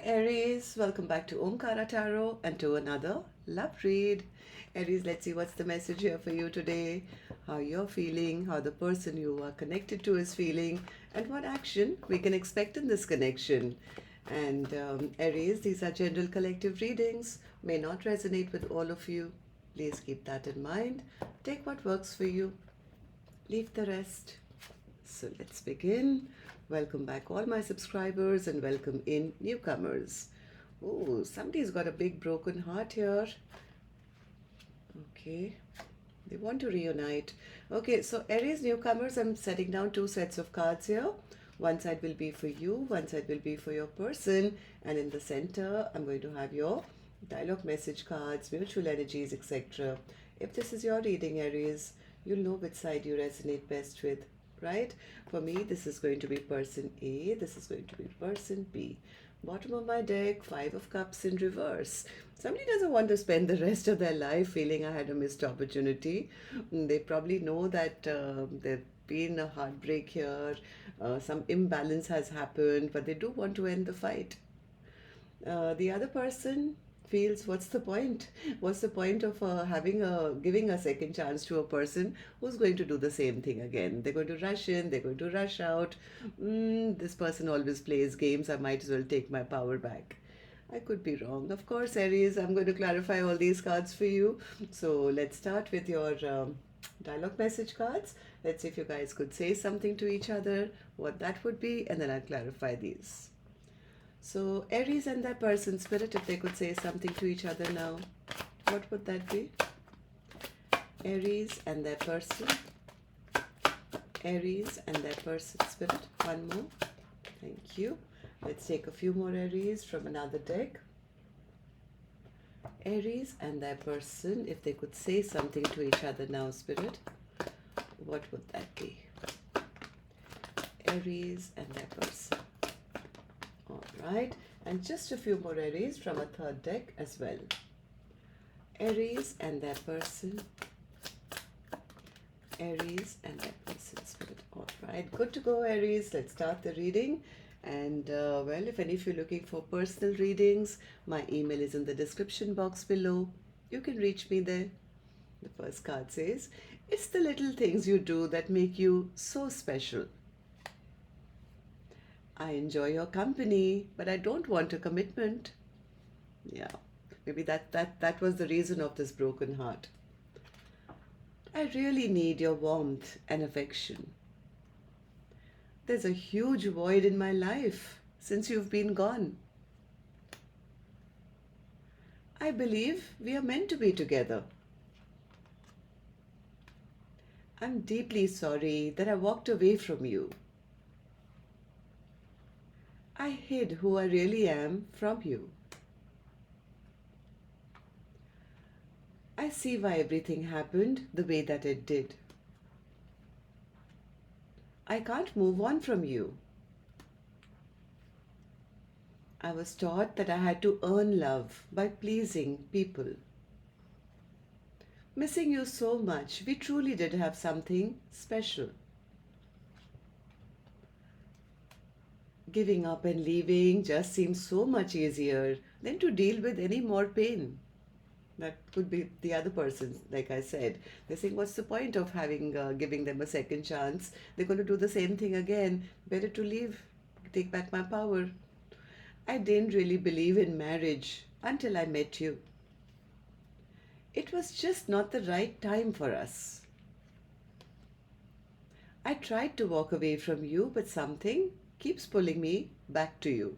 Aries, welcome back to Omkaratarot and to another love read. Aries, let's see what's the message here for you today, how you're feeling, how the person you are connected to is feeling, and what action we can expect in this connection. And Aries, these are general collective readings, may not resonate with all of you. Please keep that in mind. Take what works for you, leave the rest. So let's begin. Welcome back all my subscribers and welcome in newcomers. Oh, somebody's got a big broken heart here. Okay, they want to reunite. Okay, so Aries newcomers, I'm setting down two sets of cards here. One side will be for you, one side will be for your person, and in the center I'm going to have your dialogue message cards, mutual energies, etc. If this is your reading, Aries, you'll know which side you resonate best with, right? For me, this is going to be person A, this is going to be person B. Bottom of my deck, Five of Cups in reverse. Somebody doesn't want to spend the rest of their life feeling I had a missed opportunity. They probably know that there's been a heartbreak here, some imbalance has happened, but they do want to end the fight. The other person feels, what's the point? What's the point of giving a second chance to a person who's going to do the same thing again? They're going to rush in, they're going to rush out. This person always plays games, I might as well take my power back. I could be wrong. Of course, Aries, I'm going to clarify all these cards for you. So let's start with your dialogue message cards. Let's see if you guys could say something to each other, what that would be, and then I'll clarify these. So Aries and their person, spirit, if they could say something to each other now, what would that be? Aries and their person. Aries and their person, spirit. One more. Thank you. Let's take a few more Aries from another deck. Aries and their person, if they could say something to each other now, spirit, what would that be? Aries and their person. Alright, and just a few more Aries from a third deck as well. Aries and their person. Aries and their person, spirit. Alright, good to go, Aries. Let's start the reading. And well, if any of you are looking for personal readings, my email is in the description box below. You can reach me there. The first card says, it's the little things you do that make you so special. I enjoy your company, but I don't want a commitment. Yeah, maybe that was the reason of this broken heart. I really need your warmth and affection. There's a huge void in my life since you've been gone. I believe we are meant to be together. I'm deeply sorry that I walked away from you. I hid who I really am from you. I see why everything happened the way that it did. I can't move on from you. I was taught that I had to earn love by pleasing people. Missing you so much, we truly did have something special. Giving up and leaving just seems so much easier than to deal with any more pain. That could be the other person, like I said. They're saying, what's the point of giving them a second chance? They're going to do the same thing again. Better to leave, take back my power. I didn't really believe in marriage until I met you. It was just not the right time for us. I tried to walk away from you, but something keeps pulling me back to you.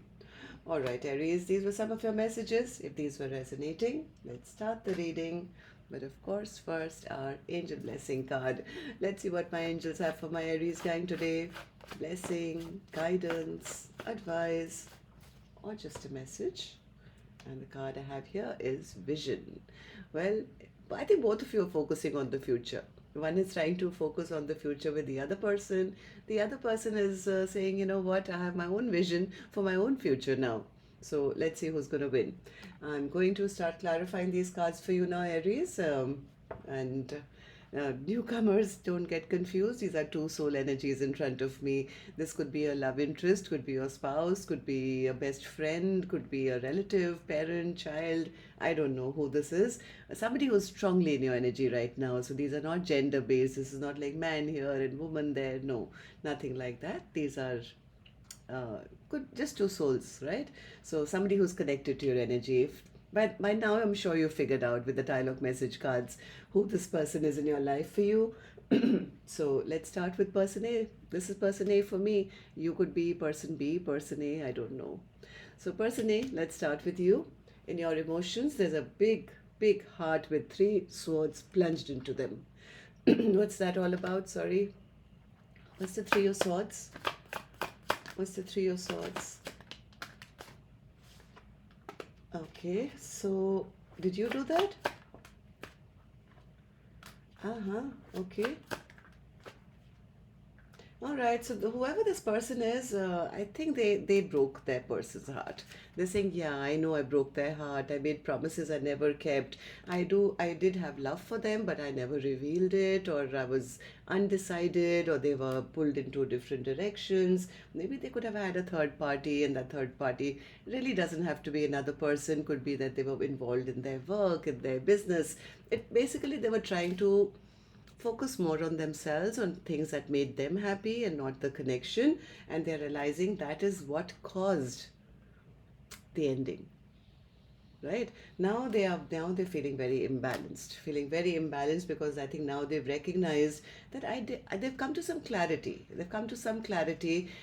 All right, Aries, these were some of your messages. If these were resonating, let's start the reading. But of course, first, our angel blessing card. Let's see what my angels have for my Aries gang today. Blessing, guidance, advice, or just a message. And the card I have here is vision. Well, I think both of you are focusing on the future. One is trying to focus on the future with the other person. The other person is saying, you know what, I have my own vision for my own future now. So let's see who's going to win. I'm going to start clarifying these cards for you now, Aries. And Newcomers, don't get confused. These are two soul energies in front of me. This could be a love interest, could be your spouse, could be a best friend, could be a relative, parent, child. I don't know who this is. Somebody who's strongly in your energy right now. So these are not gender based. This is not like man here and woman there. No, nothing like that. These are uh, good, just two souls, right? So somebody who's connected to your energy. But by now, I'm sure you figured out with the dialogue message cards who this person is in your life for you. So let's start with person A. This is person A for me. You could be person B, person A, I don't know. So person A, let's start with you. In your emotions, there's a big, big heart with three swords plunged into them. What's that all about? Sorry. What's the three of swords? What's the three of swords? Okay, so did you do that? Uh-huh, okay. All right, so whoever this person is, I think they broke their person's heart. They're saying, yeah, I know I broke their heart. I made promises I never kept. I did have love for them, but I never revealed it, or I was undecided, or they were pulled into different directions. Maybe they could have had a third party, and that third party really doesn't have to be another person. Could be that they were involved in their work, in their business. It basically they were trying to focus more on themselves, on things that made them happy and not the connection, and they're realizing that is what caused the ending. Right now they're feeling very imbalanced, because I think now they've recognized that they've come to some clarity.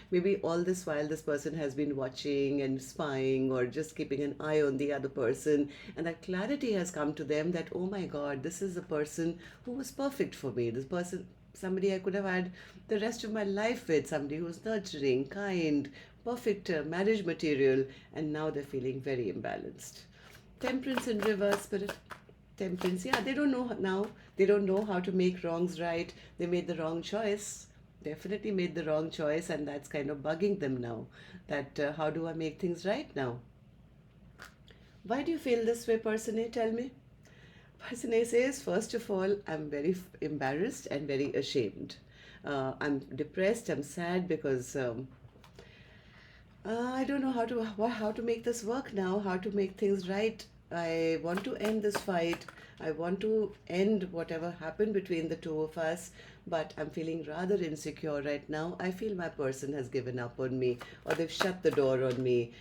Maybe all this while this person has been watching and spying or just keeping an eye on the other person, and that clarity has come to them that, oh my god, this is a person who was perfect for me. This person, somebody I could have had the rest of my life with, somebody who's nurturing, kind, perfect marriage material, and now they're feeling very imbalanced. Temperance in reverse, spirit. Temperance, yeah, they don't know now. They don't know how to make wrongs right. They made the wrong choice. Definitely made the wrong choice, and that's kind of bugging them now. That how do I make things right now? Why do you feel this way, person A? Tell me. Person A says, first of all, I'm very embarrassed and very ashamed. I'm depressed, I'm sad because I don't know how to make this work now, how to make things right. I want to end this fight. I want to end whatever happened between the two of us, but I'm feeling rather insecure right now. I feel my person has given up on me, or they've shut the door on me.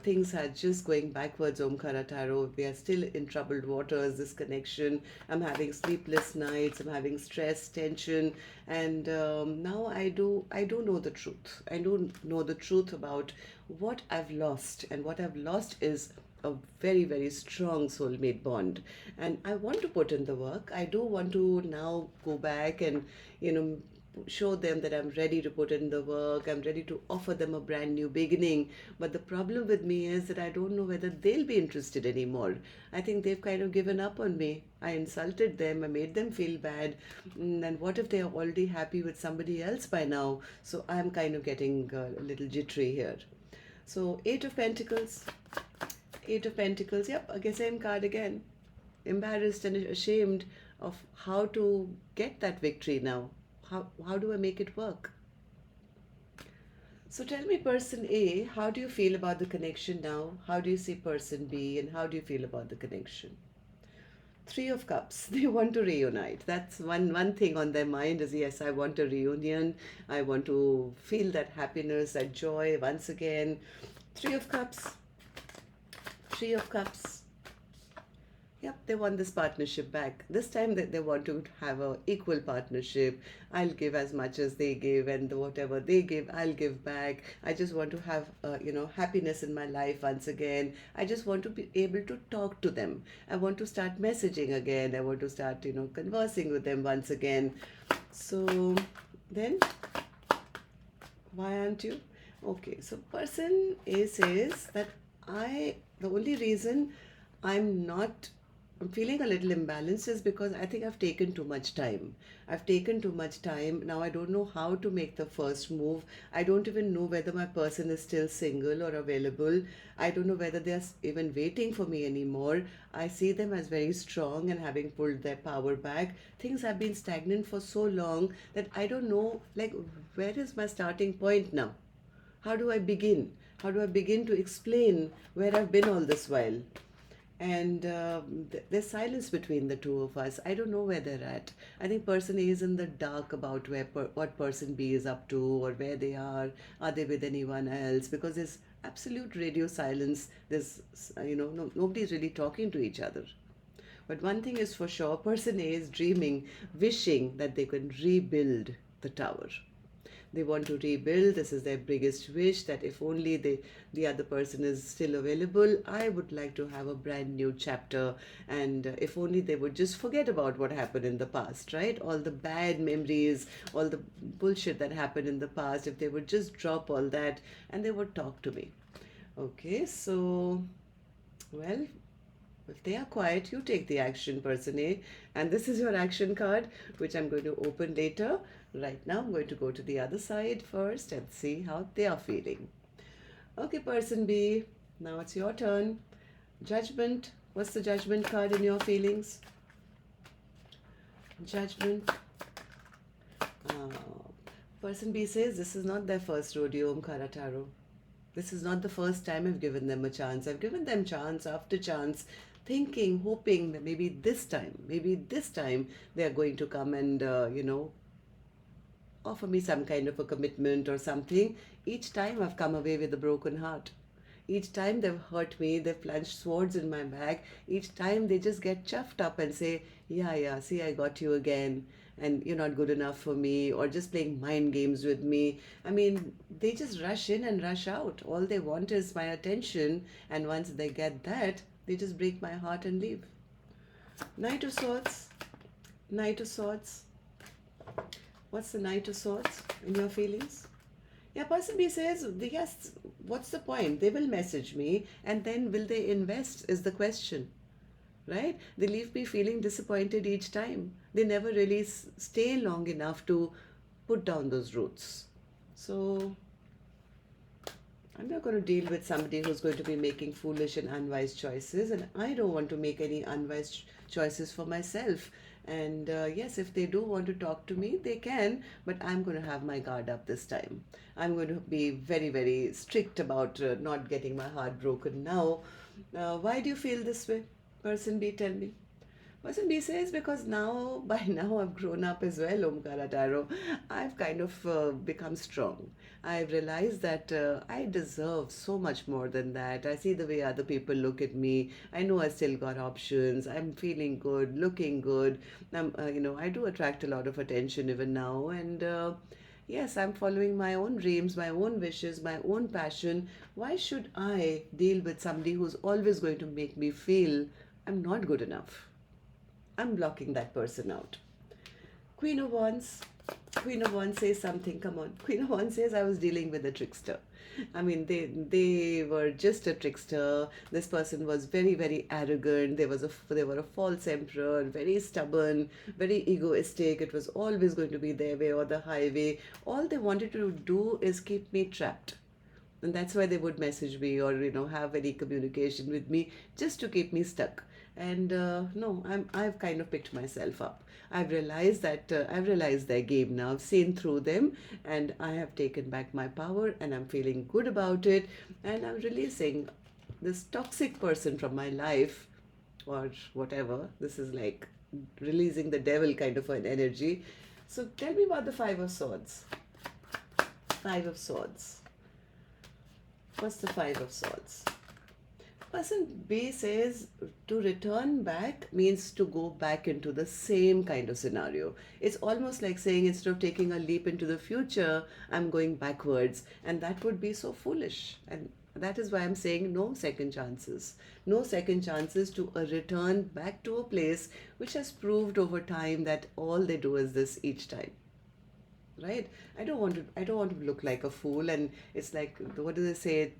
Things are just going backwards, Omkaratarot. We are still in troubled waters, this connection. I'm having sleepless nights, I'm having stress, tension, and now I do know the truth. I don't know the truth about what I've lost, and what I've lost is a very, very strong soulmate bond. And I want to put in the work. I do want to now go back and, you know, show them that I'm ready to put in the work. I'm ready to offer them a brand new beginning. But the problem with me is that I don't know whether they'll be interested anymore. I think they've kind of given up on me. I insulted them, I made them feel bad. And what if they're already happy with somebody else by now? So I'm kind of getting a little jittery here. So, Eight of Pentacles. Eight of Pentacles, yep, again, same card again. Embarrassed and ashamed of how to get that victory now. How do I make it work? So tell me, person A, how do you feel about the connection now? How do you see person B, and how do you feel about the connection? Three of Cups, they want to reunite. That's one thing on their mind is, yes, I want a reunion. I want to feel that happiness, that joy once again. Three of Cups. Three of Cups. Yep, they want this partnership back. This time they want to have a equal partnership. I'll give as much as they give, and whatever they give, I'll give back. I just want to have, happiness in my life once again. I just want to be able to talk to them. I want to start messaging again. I want to start, conversing with them once again. So then, why aren't you? Okay, so person A says that the only reason I'm not I'm feeling a little imbalanced is because I think I've taken too much time. I've taken too much time. Now I don't know how to make the first move. I don't even know whether my person is still single or available. I don't know whether they're even waiting for me anymore. I see them as very strong and having pulled their power back. Things have been stagnant for so long that I don't know, like, where is my starting point now? How do I begin? How do I begin to explain where I've been all this while? And there's silence between the two of us. I don't know where they're at. I think person A is in the dark about what person B is up to or where they are. Are they with anyone else? Because there's absolute radio silence. There's, no, nobody's really talking to each other. But one thing is for sure, person A is dreaming, wishing that they can rebuild the tower. They want to rebuild. This is their biggest wish, that if only the other person is still available, I would like to have a brand new chapter. And if only they would just forget about what happened in the past, right? All the bad memories, all the bullshit that happened in the past, if they would just drop all that and they would talk to me. Okay, so, well, if they are quiet, you take the action, person A. And this is your action card, which I'm going to open later. Right now, I'm going to go to the other side first and see how they are feeling. Okay, person B, now it's your turn. Judgment. What's the judgment card in your feelings? Judgment. Person B says this is not their first rodeo, Omkaratarot. This is not the first time I've given them a chance. I've given them chance after chance, thinking, hoping that maybe this time they are going to come and, offer me some kind of a commitment or something. Each time I've come away with a broken heart. Each time they've hurt me, they've plunged swords in my back. Each time they just get chuffed up and say, yeah, see, I got you again. And you're not good enough for me, or just playing mind games with me. I mean, they just rush in and rush out. All they want is my attention. And once they get that, they just break my heart and leave. Knight of Swords. Knight of Swords. What's the Knight of Swords in your feelings? Yeah, person B says, yes, what's the point? They will message me and then will they invest is the question, right? They leave me feeling disappointed each time. They never really stay long enough to put down those roots. So I'm not going to deal with somebody who's going to be making foolish and unwise choices, and I don't want to make any unwise choices for myself. And yes, if they do want to talk to me, they can, but I'm going to have my guard up this time. I'm going to be very, very strict about not getting my heart broken now. Why do you feel this way? Person B, tell me. Person B says, because by now I've grown up as well, Omkaratarot. I've kind of become strong. I've realized that I deserve so much more than that. I see the way other people look at me. I know I still got options. I'm feeling good, looking good. I do attract a lot of attention even now. And yes, I'm following my own dreams, my own wishes, my own passion. Why should I deal with somebody who's always going to make me feel I'm not good enough? I'm blocking that person out. Queen of Wands. Queen of Wands says something. Come on. Queen of Wands says I was dealing with a trickster. I mean, they were just a trickster. This person was very, very arrogant. They were a false emperor, very stubborn, very egoistic. It was always going to be their way or the highway. All they wanted to do is keep me trapped. And that's why they would message me or, have any communication with me just to keep me stuck. And no, I've kind of picked myself up. I've realized their game now. I've seen through them, and I have taken back my power, and I'm feeling good about it. And I'm releasing this toxic person from my life, or whatever. This is like releasing the devil kind of an energy. So tell me about the Five of Swords. Five of Swords. What's the Five of Swords? Person B says to return back means to go back into the same kind of scenario. It's almost like saying instead of taking a leap into the future, I'm going backwards. And that would be so foolish. And that is why I'm saying no second chances. No second chances to a return back to a place which has proved over time that all they do is this each time. Right? I don't want to look like a fool. And it's like, what do they say?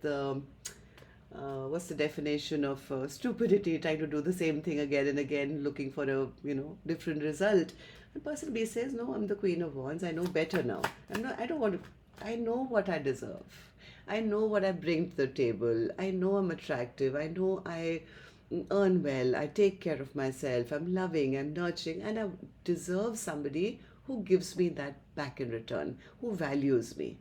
what's the definition of stupidity, trying to do the same thing again and again, looking for a, different result. And person B says, no, I'm the Queen of Wands. I know better now. I don't want to, I know what I deserve. I know what I bring to the table. I know I'm attractive. I know I earn well. I take care of myself. I'm loving. I'm nurturing. And I deserve somebody who gives me that back in return, who values me,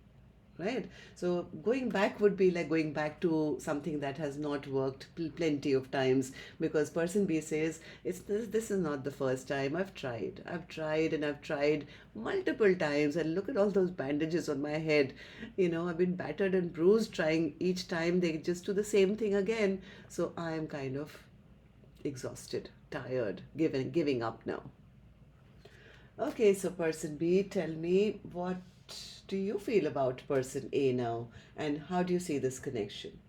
right? So going back would be like going back to something that has not worked plenty of times, because person B says, this is not the first time. I've tried and I've tried multiple times, and look at all those bandages on my head. I've been battered and bruised trying. Each time they just do the same thing again. So I'm kind of exhausted, tired, giving up now. Okay, so person B, tell me, what do you feel about person A now, and how do you see this connection?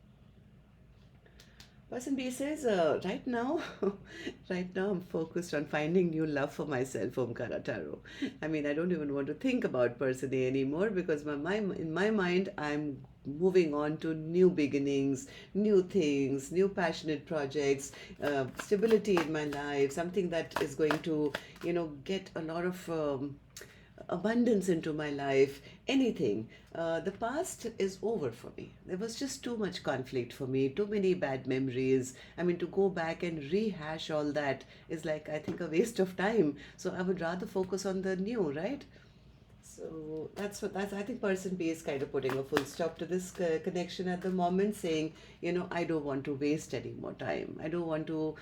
Person B says, right now, right now I'm focused on finding new love for myself, Omkaratarot. I mean, I don't even want to think about person A anymore, because in my mind, I'm moving on to new beginnings, new things, new passionate projects, stability in my life, something that is going to, get a lot of abundance into my life, anything. The past is over for me. There was just too much conflict for me, too many bad memories. I mean, to go back and rehash all that is like, I think, a waste of time. So I would rather focus on the new, right? So that's I think person B is kind of putting a full stop to this connection at the moment, saying, I don't want to waste any more time. I don't want to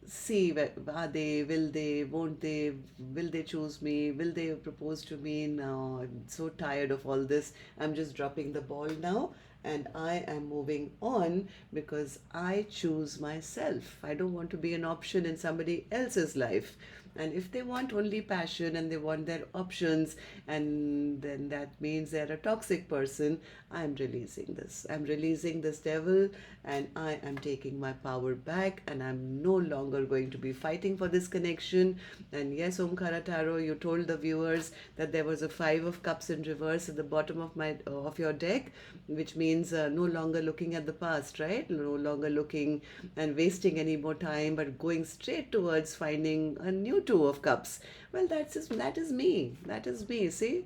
see are they, will they, won't they, will they choose me, will they propose to me. Now I'm so tired of all this. I'm just dropping the ball now, and I am moving on, because I choose myself. I don't want to be an option in somebody else's life. And if they want only passion and they want their options, and then that means they're a toxic person, I'm releasing this. I'm releasing this devil, and I am taking my power back, and I'm no longer going to be fighting for this connection. And yes, Omkara Tarot, you told the viewers that there was a 5 of Cups in reverse at the bottom of your deck, which means no longer looking at the past, right? No longer looking and wasting any more time, but going straight towards finding a new 2 of Cups. Well, that is me. That is me. See,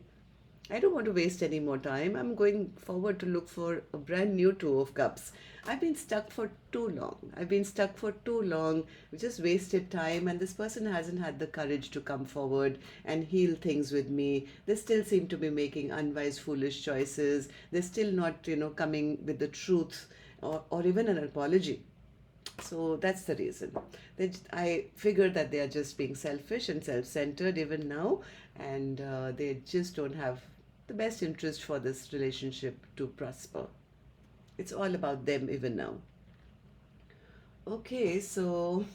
I don't want to waste any more time. I'm going forward to look for a brand new 2 of Cups. I've been stuck for too long. We just wasted time, and this person hasn't had the courage to come forward and heal things with me. They still seem to be making unwise, foolish choices. They're still not, coming with the truth, or even an apology. So that's the reason. I figure that they are just being selfish and self-centered even now, and they just don't have the best interest for this relationship to prosper. It's all about them even now. Okay, so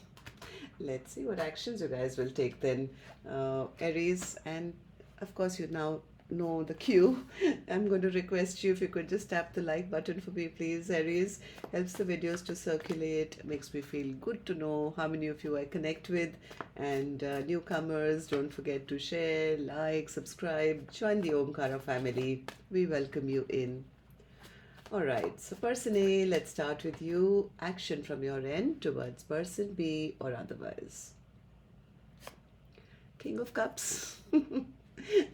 let's see what actions you guys will take then. Aries, and of course, you now know the cue. I'm going to request you if you could just tap the like button for me, please. Aries, helps the videos to circulate, makes me feel good to know how many of you I connect with. And newcomers, don't forget to share, like, subscribe, join the Omkara family. We welcome you in. All right, so person A, let's start with you. Action from your end towards person B or otherwise. King of Cups.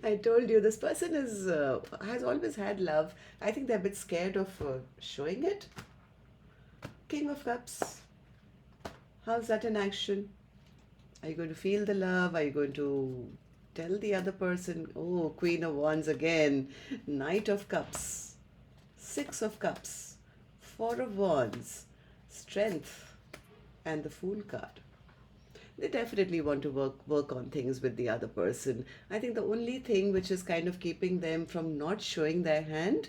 I told you this person has always had love. I think they're a bit scared of showing it. King of Cups. How's that in action? Are you going to feel the love? Are you going to tell the other person? Oh, Queen of Wands again. Knight of Cups. 6 of Cups. 4 of Wands. Strength. And the Fool card. They definitely want to work on things with the other person. I think the only thing which is kind of keeping them from not showing their hand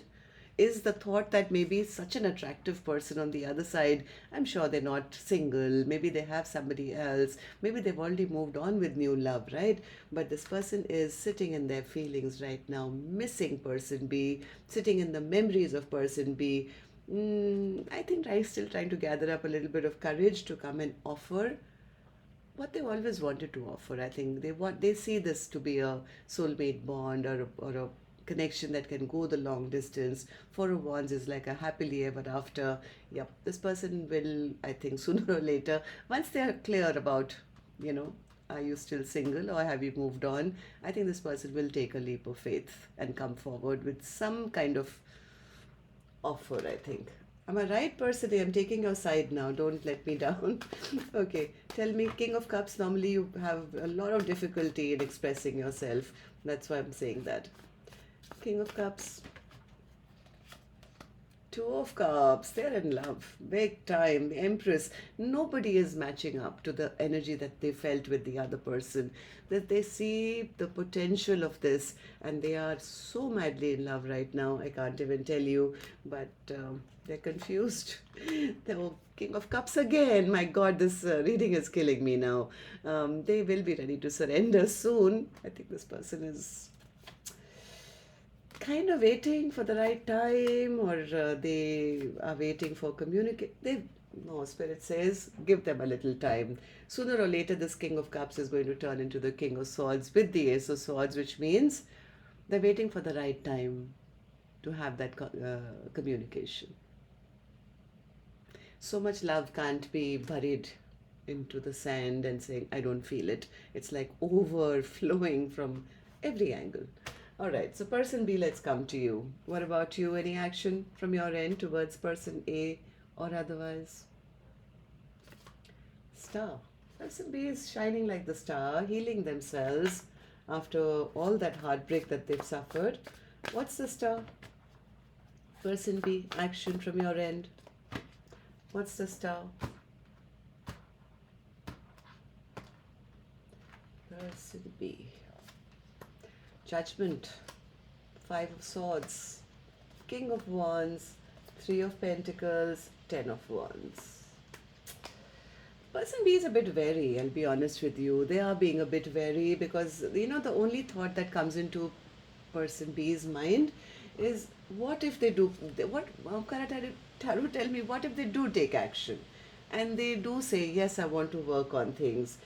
is the thought that maybe such an attractive person on the other side, I'm sure they're not single, maybe they have somebody else, maybe they've already moved on with new love, right? But this person is sitting in their feelings right now, missing person B, sitting in the memories of person B. I think I'm still trying to gather up a little bit of courage to come and offer what they always wanted to offer. I think they see this to be a soulmate bond, or a connection that can go the long distance. Four of Wands is like a happily ever after. Yep, this person will, I think, sooner or later, once they are clear about, you know, are you still single or have you moved on? I think this person will take a leap of faith and come forward with some kind of offer, I think. I'm a right person. I'm taking your side now. Don't let me down. Okay, tell me, King of Cups, normally you have a lot of difficulty in expressing yourself. That's why I'm saying that. King of Cups, Two of Cups, they're in love, big time. The Empress, nobody is matching up to the energy that they felt with the other person. That they see the potential of this and they are so madly in love right now. I can't even tell you, but they're confused. The King of Cups again. My God, this reading is killing me now. They will be ready to surrender soon. I think this person is kind of waiting for the right time, or they are waiting for communicate. They no, Spirit says give them a little time. Sooner or later, this King of Cups is going to turn into the King of Swords with the Ace of Swords, which means they're waiting for the right time to have that communication. So much love can't be buried into the sand and saying I don't feel it. It's like overflowing from every angle. All right, so person B, let's come to you. What about you? Any action from your end towards person A or otherwise? Star. Person B is shining like the star, healing themselves after all that heartbreak that they've suffered. What's the star? Person B, action from your end. What's the star? Person B. Judgment, Five of Swords, King of Wands, Three of Pentacles, Ten of Wands. Person B is a bit wary, I'll be honest with you. They are being a bit wary because, you know, the only thought that comes into person B's mind is what if they do, what Omkaratarot tell me, what if they do take action and they do say, yes, I want to work on things.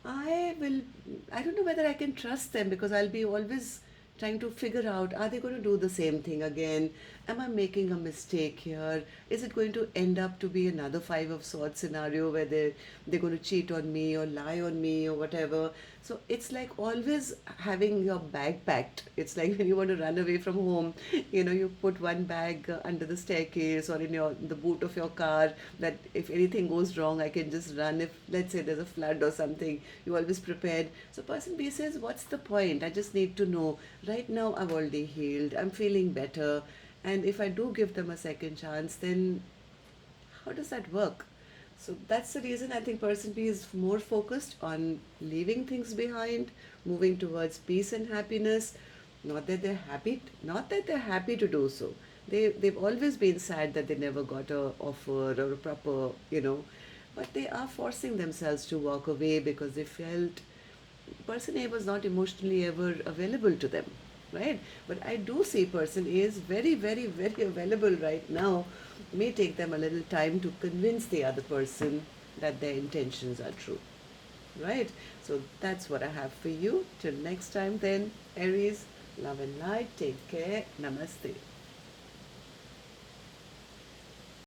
I don't know whether I can trust them because I'll be always trying to figure out, are they going to do the same thing again? Am I making a mistake here? Is it going to end up to be another Five of Swords scenario where they're going to cheat on me or lie on me or whatever? So it's like always having your bag packed. It's like when you want to run away from home, you know, you put one bag under the staircase or in the boot of your car, that if anything goes wrong, I can just run. If, let's say, there's a flood or something, you're always prepared. So person B says, what's the point? I just need to know. Right now, I've already healed. I'm feeling better. And if I do give them a second chance, then how does that work? So that's the reason I think person B is more focused on leaving things behind, moving towards peace and happiness. Not that they're happy to do so. They've always been sad that they never got a offer or a proper, you know, but they are forcing themselves to walk away because they felt person A was not emotionally ever available to them, right? But I do see person A is very, very, very available right now. May take them a little time to convince the other person that their intentions are true, right? So that's what I have for you. Till next time then, Aries, love and light. Take care. Namaste.